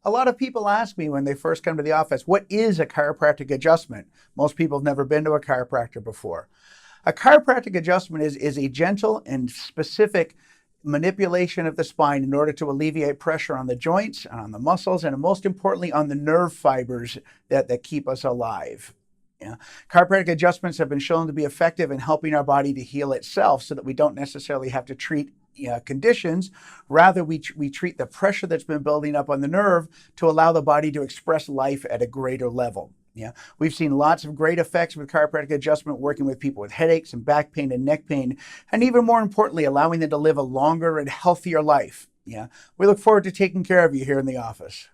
A lot of people ask me when they first come to the office, what is a chiropractic adjustment? Most people have never been to a chiropractor before. A chiropractic adjustment is a gentle and specific manipulation of the spine in order to alleviate pressure on the joints and on the muscles, and most importantly, on the nerve fibers that keep us alive. Yeah. Chiropractic adjustments have been shown to be effective in helping our body to heal itself so that we don't necessarily have to treat conditions. Rather, we treat the pressure that's been building up on the nerve to allow the body to express life at a greater level. Yeah, we've seen lots of great effects with chiropractic adjustment working with people with headaches and back pain and neck pain, and even more importantly, allowing them to live a longer and healthier life. Yeah, we look forward to taking care of you here in the office.